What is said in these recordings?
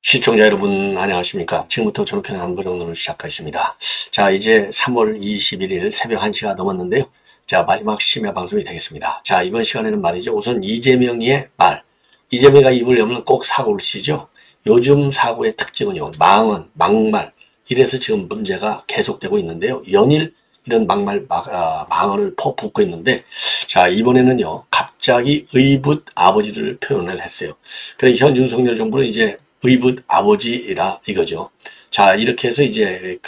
시청자 여러분 안녕하십니까. 지금부터 저렇게 한번정도를 시작하겠습니다. 자, 이제 3월 21일 새벽 1시가 넘었는데요. 자, 마지막 심야 방송이 되겠습니다. 자, 이번 시간에는 말이죠. 우선 이재명의 말. 이재명이가 입을 열면 꼭 사고를 치죠. 요즘 사고의 특징은요. 망언, 막말. 이래서 지금 문제가 계속되고 있는데요. 연일 이런 망언을 퍼붓고 있는데, 자, 이번에는요. 갑자기 의붓 아버지를 표현을 했어요. 그래, 현 윤석열 정부는 이제 의붓 아버지라 이거죠. 자, 이렇게 해서 이제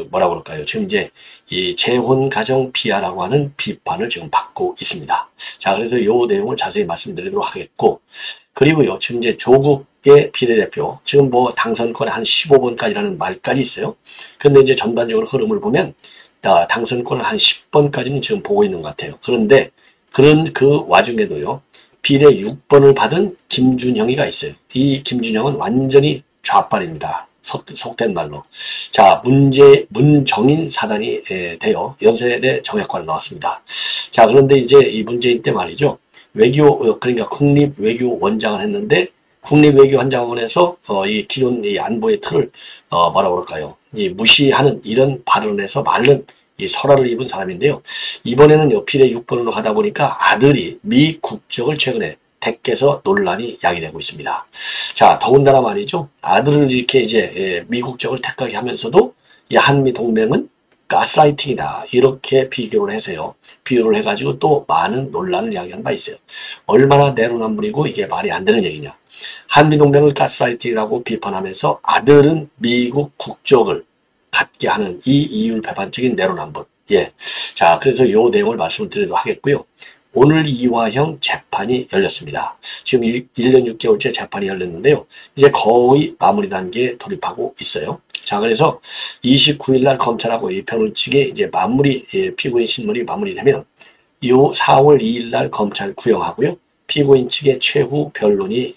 뭐라 그럴까요? 지금 이제 이 재혼 가정 비하라고 하는 비판을 지금 받고 있습니다. 자, 그래서 요 내용을 자세히 말씀드리도록 하겠고, 그리고요, 지금 이제 조국의 비례대표, 지금 뭐 당선권에 한 15번까지라는 말까지 있어요. 근데 이제 전반적으로 흐름을 보면, 당선권을 한 10번까지는 지금 보고 있는 것 같아요. 그런데 그런 그 와중에도요, 비례 6번을 받은 김준형이가 있어요. 이 김준형은 완전히 좌빨입니다. 속된 말로. 자, 문정인 사단이 되어 연세대 정액과를 나왔습니다. 자, 그런데 이제 이 문재인 때 말이죠. 그러니까 국립외교원장을 했는데, 국립외교원장원에서 이 기존 이 안보의 틀을 뭐라 그럴까요? 이 무시하는 이런 발언에서 말른 이 설화를 입은 사람인데요. 이번에는 비례 6번으로 가다 보니까 아들이 미 국적을 최근에 택해서 논란이 야기되고 있습니다. 자, 더군다나 말이죠. 아들을 이렇게 이제 미 국적을 택하게 하면서도 이 한미 동맹은 가스라이팅이다. 이렇게 비교를 해서요. 비유를 해가지고 또 많은 논란을 야기한 바 있어요. 얼마나 내로남불이고 이게 말이 안 되는 얘기냐. 한미동맹을 가스라이팅이라고 비판하면서 아들은 미국 국적을 갖게 하는 이 이율배반적인 내로남불. 예. 자, 그래서 요 내용을 말씀을 드리도록 하겠고요. 오늘 이화영 재판이 열렸습니다. 지금 1년 6개월째 재판이 열렸는데요. 이제 거의 마무리 단계에 돌입하고 있어요. 자, 그래서 29일 날 검찰하고 이 변호인 측의 이제 피고인 신문이 마무리되면 이후 4월 2일 날 검찰 구형하고요. 피고인 측의 최후 변론이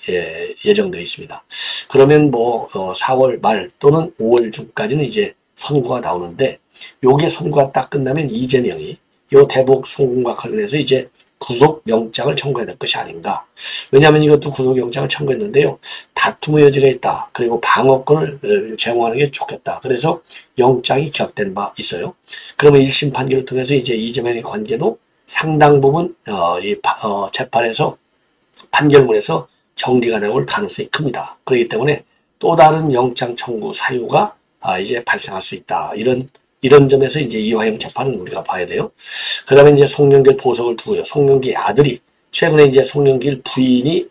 예정되어 있습니다. 그러면 뭐 4월 말 또는 5월 중까지는 이제 선고가 나오는데, 요게 선고가 딱 끝나면 이재명이 요 대북 송금과 관련해서 이제 구속영장을 청구해야 될 것이 아닌가. 왜냐하면 이것도 구속영장을 청구했는데요. 다툼의 여지가 있다. 그리고 방어권을 제공하는 게 좋겠다. 그래서 영장이 기각된 바 있어요. 그러면 1심 판결을 통해서 이제 이재명의 관계도 상당 부분 재판에서 판결문에서 정리가 되올 가능성이 큽니다. 그렇기 때문에 또 다른 영장 청구 사유가 이제 발생할 수 있다. 이런 점에서 이제 이화영 재판은 우리가 봐야 돼요. 그 다음에 이제 송영길 보석을 두고요. 송영길 아들이 최근에 이제 송영길 부인이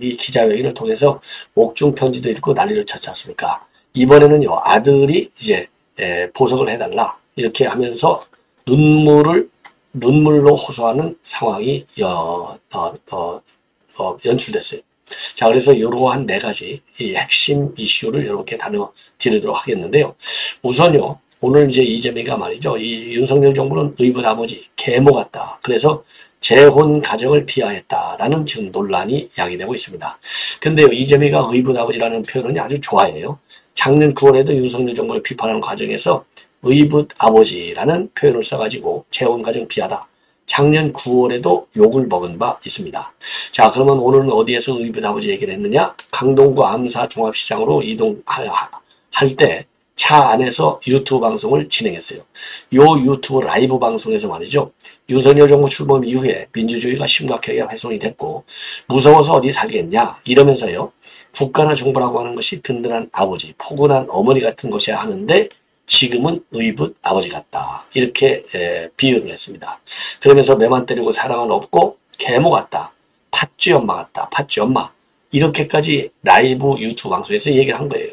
이 기자회견을 통해서 옥중 편지도 읽고 난리를 쳤지 않습니까? 이번에는요, 아들이 이제 보석을 해달라. 이렇게 하면서 눈물로 호소하는 상황이 연출됐어요. 자, 그래서 이러한 네 가지 이 핵심 이슈를 이렇게 다뤄드리도록 하겠는데요. 우선요, 오늘 이제 이재명이가 말이죠. 이 윤석열 정부는 의붓 아버지, 계모 같다. 그래서 재혼 가정을 비하했다라는 지금 논란이 야기되고 있습니다. 근데요, 이재명이가 의붓 아버지라는 표현은 아주 좋아해요. 작년 9월에도 윤석열 정부를 비판하는 과정에서 의붓 아버지라는 표현을 써가지고 재혼 가정 비하다. 작년 9월에도 욕을 먹은 바 있습니다. 자, 그러면 오늘은 어디에서 의붓 아버지 얘기를 했느냐? 강동구 암사 종합시장으로 이동할 때 차 안에서 유튜브 방송을 진행했어요. 요 유튜브 라이브 방송에서 말이죠. 윤석열 정부 출범 이후에 민주주의가 심각하게 훼손이 됐고 무서워서 어디 살겠냐 이러면서요. 국가나 정부라고 하는 것이 든든한 아버지, 포근한 어머니 같은 것이야 하는데 지금은 의붓 아버지 같다. 이렇게 비유를 했습니다. 그러면서 매만 때리고 사랑은 없고 계모 같다. 팥쥐 엄마 같다. 팥쥐 엄마. 이렇게까지 라이브 유튜브 방송에서 얘기를 한 거예요.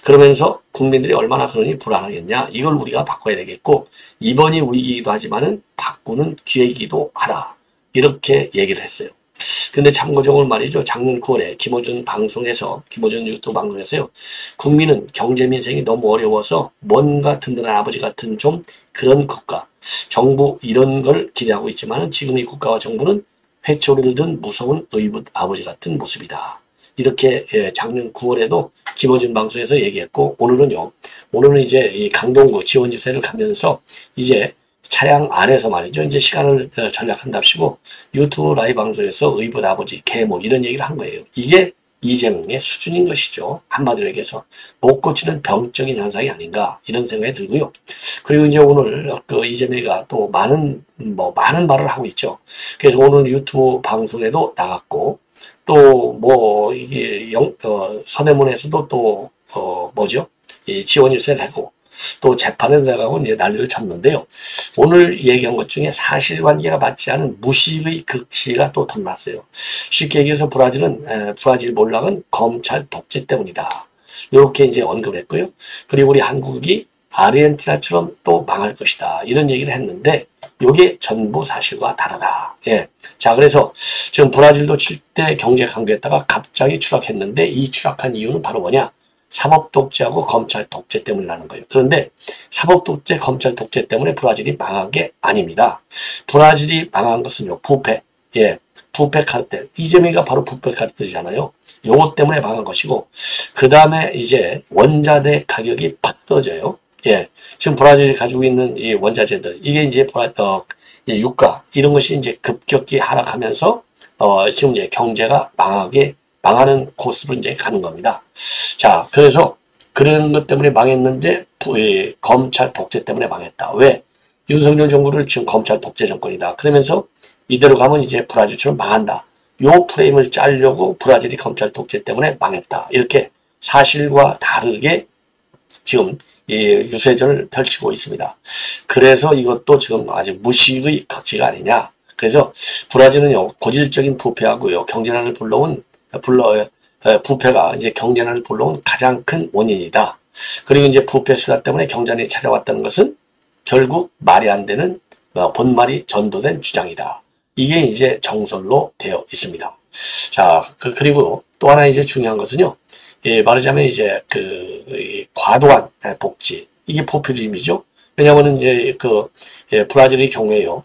그러면서 국민들이 얼마나 그러니 불안하겠냐. 이걸 우리가 바꿔야 되겠고 이번이 위기이기도 하지만은 바꾸는 기회이기도 하다. 이렇게 얘기를 했어요. 근데 참고적으로 말이죠. 작년 9월에 김어준 유튜브 방송에서요. 국민은 경제 민생이 너무 어려워서 뭔가 든든한 아버지 같은 좀 그런 국가, 정부 이런 걸 기대하고 있지만 지금 이 국가와 정부는 회초리를 든 무서운 의붓 아버지 같은 모습이다. 이렇게 작년 9월에도 김어준 방송에서 얘기했고 오늘은 이제 이 강동구 지원 유세를 가면서 이제 차량 안에서 말이죠. 이제 시간을 전략한답시고 유튜브 라이브 방송에서 의붓 아버지, 계모 이런 얘기를 한 거예요. 이게 이재명의 수준인 것이죠. 한마디로 얘기해서 못 고치는 병적인 현상이 아닌가 이런 생각이 들고요. 그리고 이제 오늘 그 이재명이가 또 많은 말을 하고 있죠. 그래서 오늘 유튜브 방송에도 나갔고 또 뭐 이게 서대문에서도 또 뭐죠? 이 지원 유세를 하고 또 재판에 나가고 이제 난리를 쳤는데요. 오늘 얘기한 것 중에 사실관계가 맞지 않은 무식의 극치가 또 드러났어요. 쉽게 얘기해서 브라질 몰락은 검찰 독재 때문이다. 이렇게 이제 언급했고요. 그리고 우리 한국이 아르헨티나처럼 또 망할 것이다. 이런 얘기를 했는데 이게 전부 사실과 다르다. 예. 자, 그래서 지금 브라질도 7대 경제 강국에다가 갑자기 추락했는데 이 추락한 이유는 바로 뭐냐? 사법 독재하고 검찰 독재 때문이라는 거예요. 그런데 사법 독재, 검찰 독재 때문에 브라질이 망한 게 아닙니다. 브라질이 망한 것은요, 부패. 예. 부패 카르텔. 이재명이가 바로 부패 카르텔이잖아요. 요것 때문에 망한 것이고, 그 다음에 이제 원자재 가격이 팍 떨어져요. 예. 지금 브라질이 가지고 있는 이 원자재들, 이게 이제 유가, 이런 것이 이제 급격히 하락하면서, 지금 이제 경제가 망하는 코스로 이제 가는 겁니다. 자, 그래서 그런 것 때문에 망했는데, 검찰 독재 때문에 망했다. 왜? 윤석열 정부를 지금 검찰 독재 정권이다. 그러면서 이대로 가면 이제 브라질처럼 망한다. 요 프레임을 짜려고 브라질이 검찰 독재 때문에 망했다. 이렇게 사실과 다르게 지금 유세전을 펼치고 있습니다. 그래서 이것도 지금 아직 무식의 극치가 아니냐. 그래서 브라질은요, 고질적인 부패하고요, 경제난을 부패가 이제 경제난을 불러온 가장 큰 원인이다. 그리고 이제 부패 수사 때문에 경제난이 찾아왔다는 것은 결국 말이 안 되는 본말이 전도된 주장이다. 이게 이제 정설로 되어 있습니다. 자, 그리고 또 하나 이제 중요한 것은요, 말하자면 이제 과도한 복지, 이게 포퓰리즘이죠. 왜냐하면 이제 브라질의 경우에요,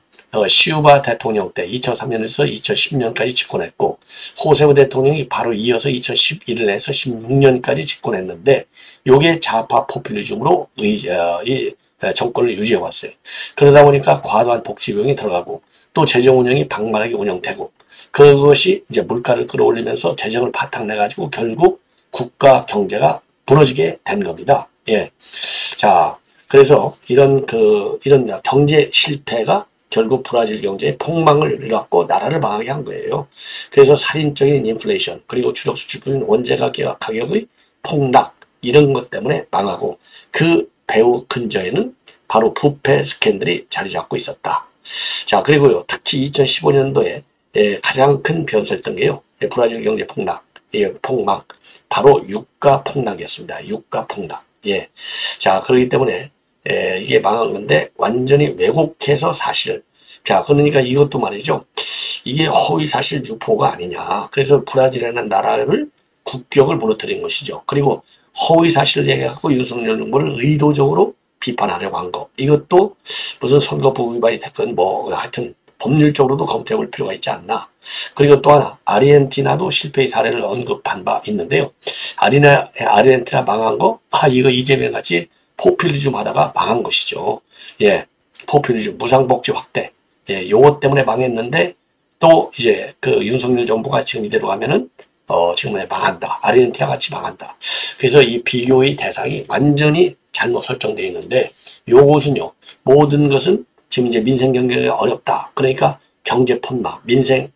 시우바 대통령 때 2003년에서 2010년까지 집권했고, 호세우 대통령이 바로 이어서 2011년에서 16년까지 집권했는데, 요게 좌파 포퓰리즘으로 이 정권을 유지해 왔어요. 그러다 보니까 과도한 복지 비용이 들어가고, 또 재정 운영이 방만하게 운영되고, 그것이 이제 물가를 끌어올리면서 재정을 바탕내가지고 결국 국가 경제가 무너지게 된 겁니다. 예. 자, 그래서 이런 경제 실패가 결국 브라질 경제에 폭망을 일으켰고 나라를 망하게 한 거예요. 그래서 살인적인 인플레이션, 그리고 주력 수출품인 원재 가격의 폭락, 이런 것 때문에 망하고, 그 배후 근저에는 바로 부패 스캔들이 자리 잡고 있었다. 자, 그리고요, 특히 2015년도에 가장 큰 변수였던 게요, 브라질 경제 폭망, 바로 유가 폭락이었습니다. 유가 폭락. 예. 자, 그렇기 때문에 이게 망한 건데 완전히 왜곡해서 사실. 자, 그러니까 이것도 말이죠, 이게 허위사실 유포가 아니냐. 그래서 브라질이라는 나라를 국격을 무너뜨린 것이죠. 그리고 허위사실을 얘기해갖고 윤석열 정부를 의도적으로 비판하려고 한 거. 이것도 무슨 선거법 위반이 됐건 하여튼 법률적으로도 검토해 볼 필요가 있지 않나. 그리고 또 하나, 아르헨티나도 실패의 사례를 언급한 바 있는데요. 아르헨티나 망한 거, 이거 이재명 같이 포퓰리즘 하다가 망한 것이죠. 예, 포퓰리즘, 무상복지 확대. 예, 요것 때문에 망했는데, 또 이제 윤석열 정부가 지금 이대로 가면은, 지금 망한다. 아르헨티나 같이 망한다. 그래서 이 비교의 대상이 완전히 잘못 설정되어 있는데, 요것은요, 모든 것은 지금 이제 민생 경제가 어렵다. 그러니까 경제 폭락, 민생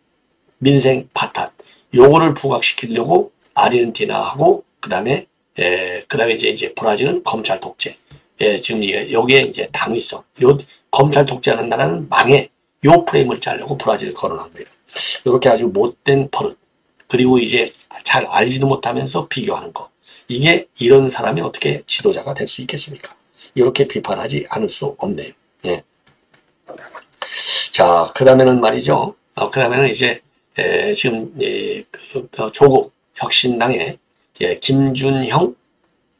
파탄, 요거를 부각시키려고 아르헨티나하고 그다음에 이제 브라질은 검찰 독재. 예, 지금 여기에 이제 당위성, 검찰 독재하는 나라는 망해. 요 프레임을 짜려고 브라질을 거론한 거예요. 이렇게 아주 못된 버릇. 그리고 이제 잘 알지도 못하면서 비교하는 거. 이게 이런 사람이 어떻게 지도자가 될 수 있겠습니까? 이렇게 비판하지 않을 수 없네요. 예. 자, 그 다음에는 말이죠. 그 다음에는 이제, 지금, 조국 혁신당의 김준형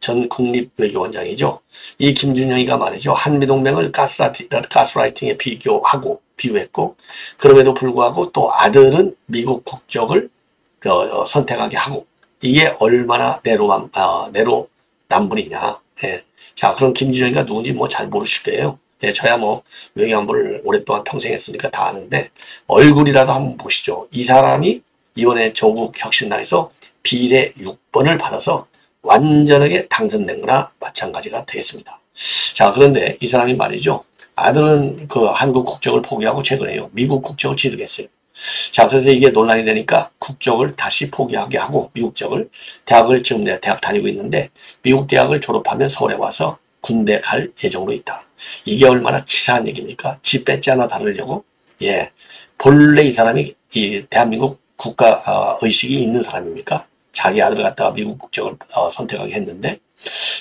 전 국립외교원장이죠. 이 김준형이가 말이죠, 한미동맹을 가스라이팅에 비유했고, 그럼에도 불구하고 또 아들은 미국 국적을 선택하게 하고, 이게 얼마나 내로남불이냐. 예. 자, 그럼 김준형이가 누군지 잘 모르실 거예요. 예, 저야 외교안보를 오랫동안 평생 했으니까 다 아는데, 얼굴이라도 한번 보시죠. 이 사람이 이번에 조국 혁신당에서 비례 6번을 받아서 완전하게 당선된 거나 마찬가지가 되겠습니다. 자, 그런데 이 사람이 말이죠. 아들은 그 한국 국적을 포기하고 최근에요. 미국 국적을 취득했어요. 자, 그래서 이게 논란이 되니까 국적을 다시 포기하게 하고 미국적을 대학을 지금 내가 대학 다니고 있는데 미국 대학을 졸업하면 서울에 와서 군대 갈 예정으로 있다. 이게 얼마나 치사한 얘기입니까? 지 뺏지 않아 다르려고? 예. 본래 이 사람이 이 대한민국 국가 의식이 있는 사람입니까? 자기 아들을 갖다가 미국 국적을 선택하게 했는데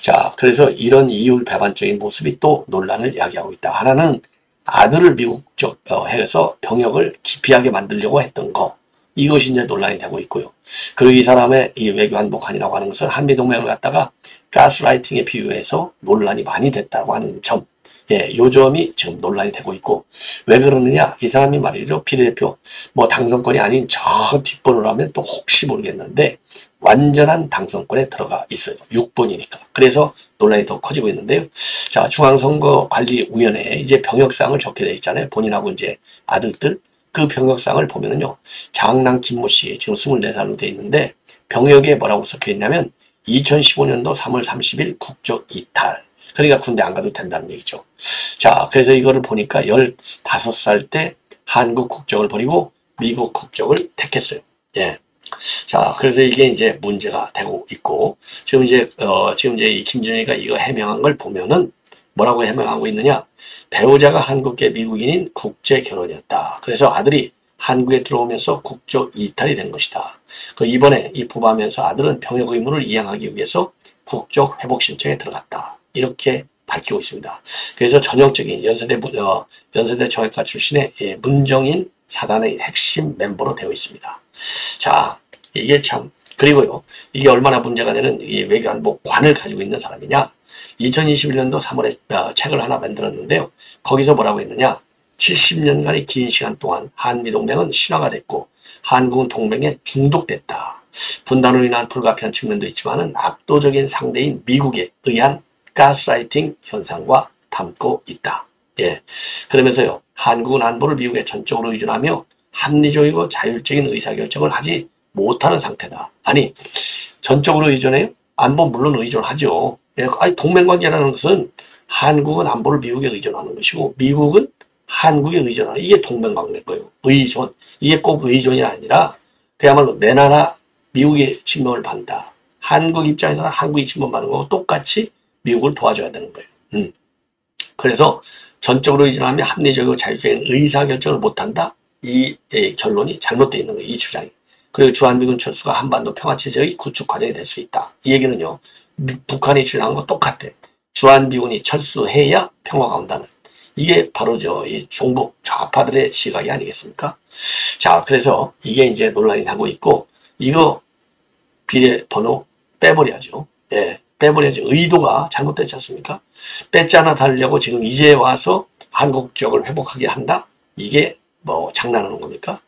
자, 그래서 이런 이율배반적인 모습이 또 논란을 야기하고 있다. 하나는 아들을 미국 국적 해서 병역을 기피하게 만들려고 했던 거. 이것이 이제 논란이 되고 있고요. 그리고 이 사람의 이 외교한복한이라고 하는 것은 한미동맹을 갖다가 가스라이팅에 비유해서 논란이 많이 됐다고 하는 점. 예, 요 점이 지금 논란이 되고 있고, 왜 그러느냐? 이 사람이 말이죠. 비례대표, 뭐 당선권이 아닌 저 뒷번호라면 또 혹시 모르겠는데, 완전한 당선권에 들어가 있어요. 6번이니까. 그래서 논란이 더 커지고 있는데요. 자, 중앙선거관리위원회에 이제 병역사항을 적게 돼 있잖아요. 본인하고 이제 아들들. 그 병역사항을 보면은요, 장남 김모 씨, 지금 24살로 돼 있는데, 병역에 뭐라고 적혀 있냐면, 2015년도 3월 30일 국적 이탈. 그러니까 군대 안 가도 된다는 얘기죠. 자, 그래서 이거를 보니까 15살 때 한국 국적을 버리고 미국 국적을 택했어요. 예. 자, 그래서 이게 이제 문제가 되고 있고, 지금 이제 이 김준희가 이거 해명한 걸 보면은 뭐라고 해명하고 있느냐? 배우자가 한국계 미국인인 국제 결혼이었다. 그래서 아들이 한국에 들어오면서 국적 이탈이 된 것이다. 그 이번에 입국하면서 아들은 병역 의무를 이행하기 위해서 국적 회복 신청에 들어갔다. 이렇게 밝히고 있습니다. 그래서 전형적인 연세대 정외과 출신의 문정인 사단의 핵심 멤버로 되어 있습니다. 자, 이게 참, 그리고요, 이게 얼마나 문제가 되는 이 외교안보관을 가지고 있는 사람이냐? 2021년도 3월에 책을 하나 만들었는데요. 거기서 뭐라고 했느냐? 70년간의 긴 시간 동안 한미동맹은 신화가 됐고 한국은 동맹에 중독됐다. 분단으로 인한 불가피한 측면도 있지만 압도적인 상대인 미국에 의한 가스라이팅 현상과 닮고 있다. 예. 그러면서요, 한국은 안보를 미국에 전적으로 의존하며 합리적이고 자율적인 의사결정을 하지 못하는 상태다. 아니, 전적으로 의존해요? 안보 물론 의존하죠. 예. 아니, 동맹관계라는 것은 한국은 안보를 미국에 의존하는 것이고 미국은 한국에 의존하는, 이게 동맹관계일 거예요. 의존. 이게 꼭 의존이 아니라 그야말로 내 나라 미국의 침범을 받는다. 한국 입장에서는 한국이 침범받는 거고 똑같이 미국을 도와줘야 되는 거예요. 그래서 전적으로 의존하면 합리적이고 자율적인 의사결정을 못한다. 이 결론이 잘못되어 있는 거예요. 이 주장이. 그리고 주한미군 철수가 한반도 평화체제의 구축 과정이 될 수 있다. 이 얘기는요. 북한이 주장한 거 똑같아. 주한미군이 철수해야 평화가 온다는. 이게 바로 이 종북 좌파들의 시각이 아니겠습니까? 자, 그래서 이게 이제 논란이 나고 있고, 이거 비례번호 빼버려야죠. 예. 빼버려야죠. 의도가 잘못됐지 않습니까? 뺏지 않아 달려고 지금 이제 와서 한국적을 회복하게 한다? 이게 뭐 장난하는 겁니까?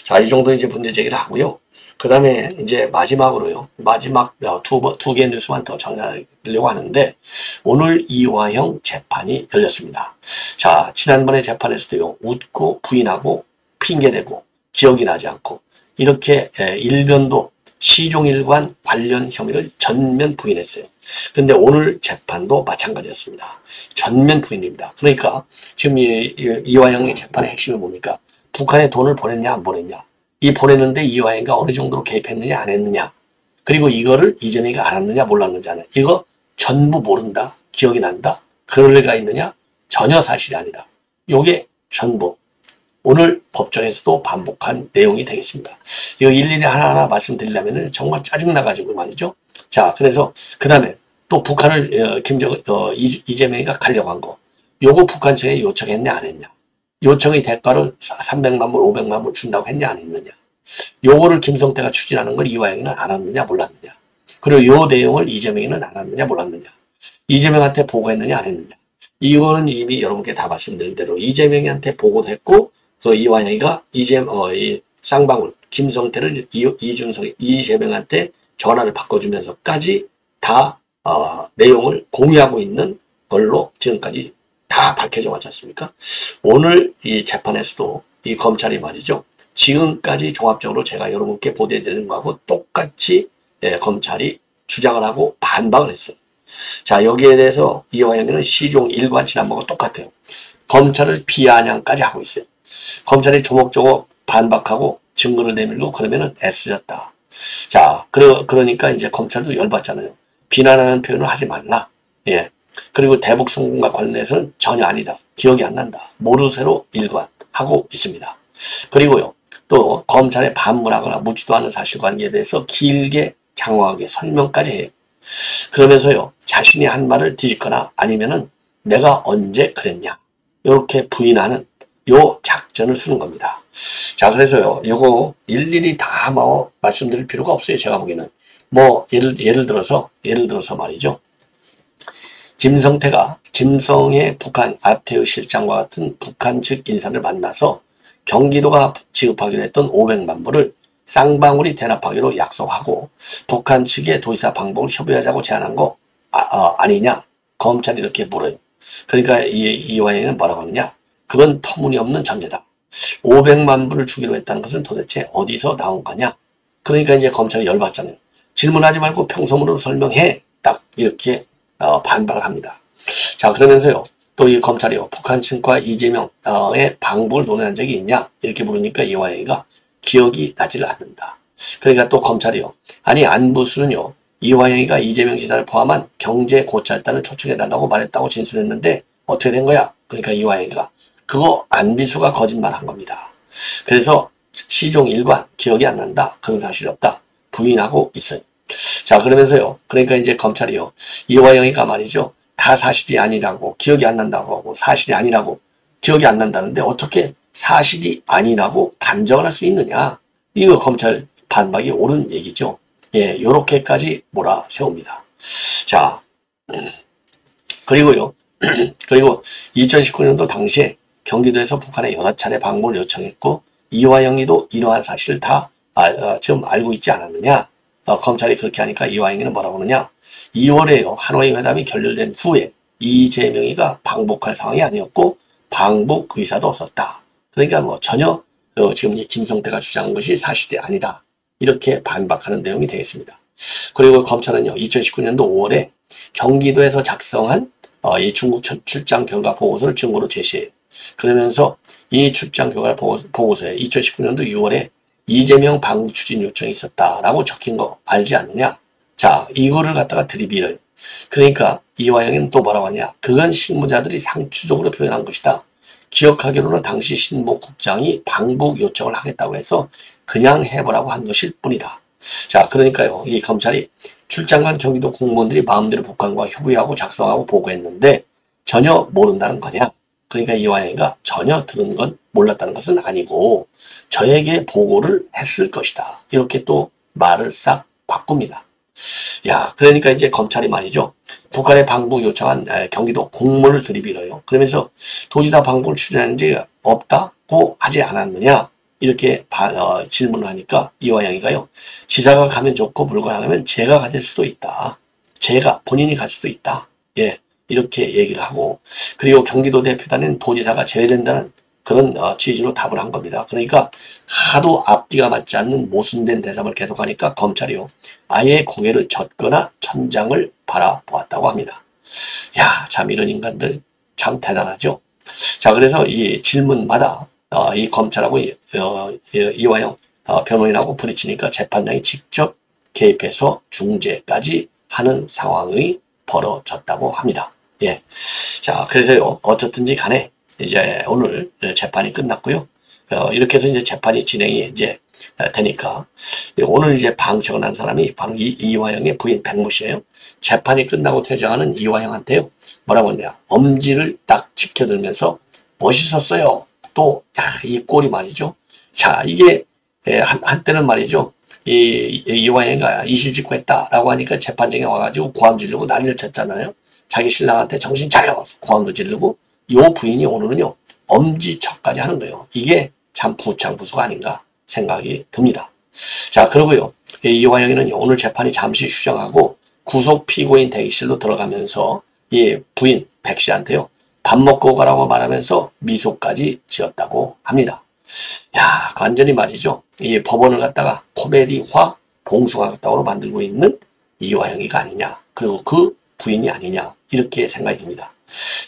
자, 이 정도 이제 문제 제기를 하고요. 그 다음에 이제 마지막으로요. 마지막 두 개 뉴스만 더 전하려고 하는데, 오늘 이화영 재판이 열렸습니다. 자, 지난번에 재판에서도요, 웃고 부인하고 핑계대고 기억이 나지 않고 이렇게 일변도 시종일관 관련 혐의를 전면 부인했어요. 근데 오늘 재판도 마찬가지였습니다. 전면 부인입니다. 그러니까 지금 이화영의 재판의 핵심이 뭡니까? 북한에 돈을 보냈냐 안 보냈냐. 이 보냈는데 이화영이가 어느 정도로 개입했느냐 안 했느냐. 그리고 이거를 이재명이가 알았느냐 몰랐느냐. 이거 전부 모른다. 기억이 난다. 그럴 리가 있느냐? 전혀 사실이 아니다. 요게 전부 오늘 법정에서도 반복한 내용이 되겠습니다. 이거 일일이 하나하나 말씀드리려면 정말 짜증나가지고 말이죠. 자, 그래서 그 다음에 또 북한을 이재명이가 가려고 한 거. 요거 북한 측에 요청했냐 안 했냐. 요청의 대가로 300만 불, 500만 불 준다고 했냐 안 했느냐. 요거를 김성태가 추진하는 걸 이화영이는 알았느냐 몰랐느냐. 그리고 요 내용을 이재명이는 알았느냐 몰랐느냐. 이재명한테 보고했느냐 안 했느냐. 이거는 이미 여러분께 다 말씀드린 대로 이재명한테 보고도 했고 그 이화영이가 이 쌍방울 김성태를 이재명한테 전화를 바꿔주면서까지 다 내용을 공유하고 있는 걸로 지금까지 다 밝혀져 왔지 않습니까? 오늘 이 재판에서도 이 검찰이 말이죠. 지금까지 종합적으로 제가 여러분께 보도해드리는 거하고 똑같이 검찰이 주장을 하고 반박을 했어요. 자, 여기에 대해서 이화영은 시종 일관 지난번과 똑같아요. 검찰을 비아냥까지 하고 있어요. 검찰이 조목조목 반박하고 증거를 내밀고 그러면은 애쓰셨다. 자, 그러니까 이제 검찰도 열받잖아요. 비난하는 표현을 하지 말라. 예. 그리고 대북 송금과 관련해서는 전혀 아니다. 기억이 안 난다. 모르쇠로 일관하고 있습니다. 그리고요, 또 검찰의 반문하거나 묻지도 않은 사실관계에 대해서 길게 장황하게 설명까지 해요. 그러면서요, 자신이 한 말을 뒤집거나 아니면은 내가 언제 그랬냐, 이렇게 부인하는 요 작전을 쓰는 겁니다. 자, 그래서요, 요거 일일이 다 뭐 말씀드릴 필요가 없어요. 제가 보기에는 뭐 예를 들어서 말이죠. 김성태가 김성애 북한 아태우 실장과 같은 북한 측 인사를 만나서 경기도가 지급하기로 했던 500만 불을 쌍방울이 대납하기로 약속하고 북한 측의 도지사 방북을 협의하자고 제안한 거 아니냐? 검찰이 이렇게 물어요. 그러니까 이화영은 뭐라고 하느냐? 그건 터무니없는 전제다. 500만 불을 주기로 했다는 것은 도대체 어디서 나온 거냐? 그러니까 이제 검찰이 열받잖아요. 질문하지 말고 평소문으로 설명해. 딱 이렇게 반박을 합니다. 자, 그러면서요, 또 이 검찰이요, 북한 측과 이재명의 방북을 논의한 적이 있냐? 이렇게 물으니까 이화영이가 기억이 나지를 않는다. 그러니까 또 검찰이요, 아니 안부수는요, 이화영이가 이재명 지사를 포함한 경제 고찰단을 초청해달라고 말했다고 진술했는데 어떻게 된 거야? 그러니까 이화영이가 그거 안비수가 거짓말한 겁니다. 그래서 시종 일관 기억이 안 난다. 그런 사실이 없다. 부인하고 있어요. 자, 그러면서요, 그러니까 이제 검찰이요, 이화영이가 말이죠, 다 사실이 아니라고 기억이 안 난다고 하고 사실이 아니라고 기억이 안 난다는데 어떻게 사실이 아니라고 단정을 할 수 있느냐? 이거 검찰 반박이 옳은 얘기죠. 예, 요렇게까지 몰아세웁니다. 자, 그리고요, 그리고 2019년도 당시에 경기도에서 북한에 여러 차례 방문을 요청했고 이화영이도 이러한 사실을 다 지금 알고 있지 않았느냐? 검찰이 그렇게 하니까 이화영이는 뭐라고 하느냐? 2월에요. 하노이 회담이 결렬된 후에 이재명이가 방북할 상황이 아니었고 방북 의사도 없었다. 그러니까 뭐 전혀 지금 김성태가 주장한 것이 사실이 아니다. 이렇게 반박하는 내용이 되겠습니다. 그리고 검찰은요, 2019년도 5월에 경기도에서 작성한 이 중국 출장 결과 보고서를 증거로 제시해요. 그러면서 이 출장 결과 보고서에 2019년도 6월에 이재명 방북 추진 요청이 있었다라고 적힌 거 알지 않느냐? 자, 이거를 갖다가 들이밀어요. 그러니까 이화영은 또 뭐라고 하냐? 그건 실무자들이 상투적으로 표현한 것이다. 기억하기로는 당시 신보 국장이 방북 요청을 하겠다고 해서 그냥 해보라고 한 것일 뿐이다. 자, 그러니까요, 이 검찰이 출장 간 경기도 공무원들이 마음대로 북한과 협의하고 작성하고 보고했는데 전혀 모른다는 거냐? 그러니까 이화영이가 전혀 들은 건 몰랐다는 것은 아니고 저에게 보고를 했을 것이다. 이렇게 또 말을 싹 바꿉니다. 야, 그러니까 이제 검찰이 말이죠, 북한의 방북 요청한 경기도 공무원을 들이밀어요. 그러면서 도지사 방북을 추진한 적이 없다고 하지 않았느냐? 이렇게 질문을 하니까 이화영이가요, 지사가 가면 좋고 불가능하면 제가 가될 수도 있다. 본인이 갈 수도 있다. 예, 이렇게 얘기를 하고, 그리고 경기도 대표단은 도지사가 제외된다는 그런 취지로 답을 한 겁니다. 그러니까 하도 앞뒤가 맞지 않는 모순된 대답을 계속하니까 검찰이요, 아예 고개를 젓거나 천장을 바라보았다고 합니다. 야, 참 이런 인간들 참 대단하죠. 자, 그래서 이 질문마다 이 검찰하고 이화영 변호인하고 부딪히니까 재판장이 직접 개입해서 중재까지 하는 상황이 벌어졌다고 합니다. 예. 자, 그래서요, 어쨌든지 간에 이제 오늘 재판이 끝났고요. 이렇게 해서 이제 재판이 진행이 이제 되니까 오늘 이제 방청을 한 사람이 바로 이화영의 부인 백모 씨예요. 재판이 끝나고 퇴장하는 이화영한테요, 뭐라고 했냐? 엄지를 딱 지켜들면서 멋있었어요. 또, 이 꼴이 말이죠. 자, 이게 한때는 말이죠, 이화영이가 이실직고했다라고 하니까 재판장에 와가지고 고함 지르고 난리를 쳤잖아요. 자기 신랑한테 정신 차려! 고함도 지르고, 요 부인이 오늘은요, 엄지척까지 하는 거예요. 이게 참 부창부수가 아닌가 생각이 듭니다. 자, 그러고요, 이화영이는 오늘 재판이 잠시 휴정하고 구속 피고인 대기실로 들어가면서 이 부인 백 씨한테요, 밥 먹고 가라고 말하면서 미소까지 지었다고 합니다. 야, 완전히 말이죠, 이 법원을 갖다가 코미디화 봉숭아떡으로 만들고 있는 이화영이가 아니냐, 그리고 그 부인이 아니냐, 이렇게 생각이 듭니다.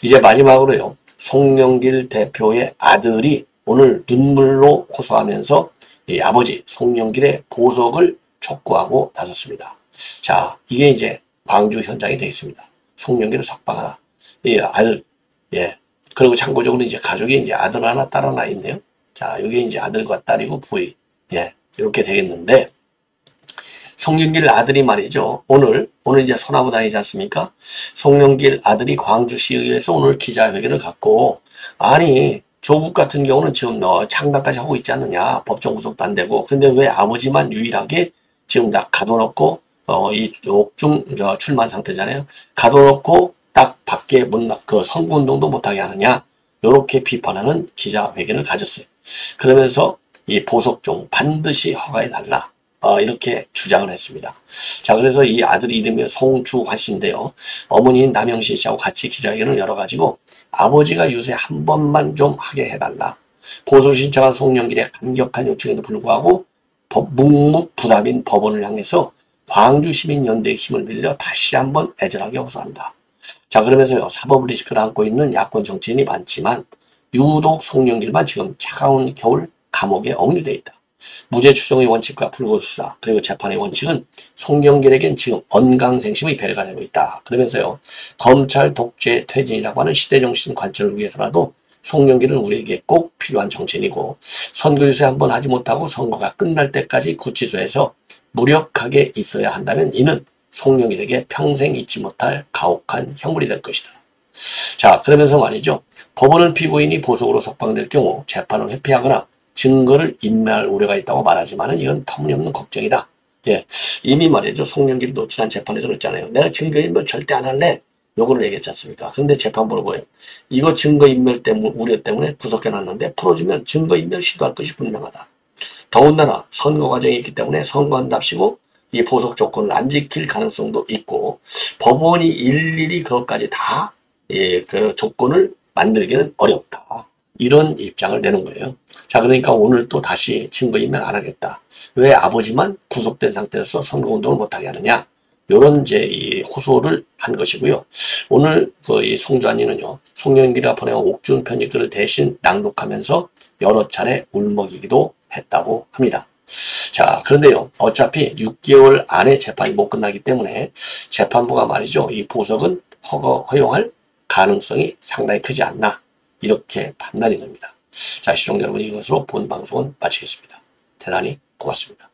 이제 마지막으로요, 송영길 대표의 아들이 오늘 눈물로 호소하면서 이 아버지 송영길의 보석을 촉구하고 나섰습니다. 자, 이게 이제 광주 현장이 되겠습니다. 송영길을 석방하라. 이 아들, 예. 그리고 참고적으로 이제 가족이 이제 아들 하나, 딸 하나 있네요. 자, 이게 이제 아들과 딸이고 부인, 예, 이렇게 되겠는데, 송영길 아들이 말이죠. 오늘 이제 소나무 다니지 않습니까? 송영길 아들이 광주시의회에서 오늘 기자회견을 갖고, 아니, 조국 같은 경우는 지금 창당까지 하고 있지 않느냐. 법정 구속도 안 되고. 근데 왜 아버지만 유일하게 지금 다 가둬놓고, 이 옥중 출마 상태잖아요. 가둬놓고 딱 밖에 선거운동도 못하게 하느냐. 요렇게 비판하는 기자회견을 가졌어요. 그러면서 이 보석종 반드시 허가해달라. 이렇게 주장을 했습니다. 자, 그래서 이 아들 이름이 송주환 씨인데요. 어머니인 남영신 씨하고 같이 기자회견을 열어가지고 아버지가 유세 한 번만 좀 하게 해달라. 보석 신청한 송영길의 간격한 요청에도 불구하고 묵묵부답인 법원을 향해서 광주시민연대의 힘을 빌려 다시 한번 애절하게 호소한다. 자, 그러면서요, 사법 리스크를 안고 있는 야권 정치인이 많지만 유독 송영길만 지금 차가운 겨울 감옥에 억류돼 있다. 무죄 추정의 원칙과 불구수사 그리고 재판의 원칙은 송영길에겐 지금 언강생심의 배려가 되고 있다. 그러면서요, 검찰 독재 퇴진이라고 하는 시대정신 관철을 위해서라도 송영길은 우리에게 꼭 필요한 정치인이고, 선거 유세 한번 하지 못하고 선거가 끝날 때까지 구치소에서 무력하게 있어야 한다면 이는 송영길에게 평생 잊지 못할 가혹한 형벌이 될 것이다. 자, 그러면서 말이죠, 법원은 피고인이 보석으로 석방될 경우 재판을 회피하거나 증거를 인멸할 우려가 있다고 말하지만은 이건 터무니없는 걱정이다. 예, 이미 말이죠, 송영길도 지난 재판에서 그랬잖아요. 내가 증거인멸 절대 안 할래. 요거를 얘기했지 않습니까? 근데 재판부는 뭐예요? 이거 증거인멸 때문에, 우려 때문에 구속해놨는데 풀어주면 증거인멸 시도할 것이 분명하다. 더군다나 선거 과정이 있기 때문에 선거한답시고 이 보석 조건을 안 지킬 가능성도 있고, 법원이 일일이 그것까지 다 그 조건을 만들기는 어렵다. 이런 입장을 내는 거예요. 자, 그러니까 오늘 또 다시 증거인멸 안 하겠다. 왜 아버지만 구속된 상태에서 선거운동을 못하게 하느냐. 요런 이제 이 호소를 한 것이고요. 오늘 이 송주환이는요, 송영길이가 보내온 옥중 편지글을 대신 낭독하면서 여러 차례 울먹이기도 했다고 합니다. 자, 그런데요, 어차피 6개월 안에 재판이 못 끝나기 때문에 재판부가 말이죠, 이 보석은 허용할 가능성이 상당히 크지 않나, 이렇게 판단이 됩니다. 자, 시청자 여러분, 이것으로 본 방송은 마치겠습니다. 대단히 고맙습니다.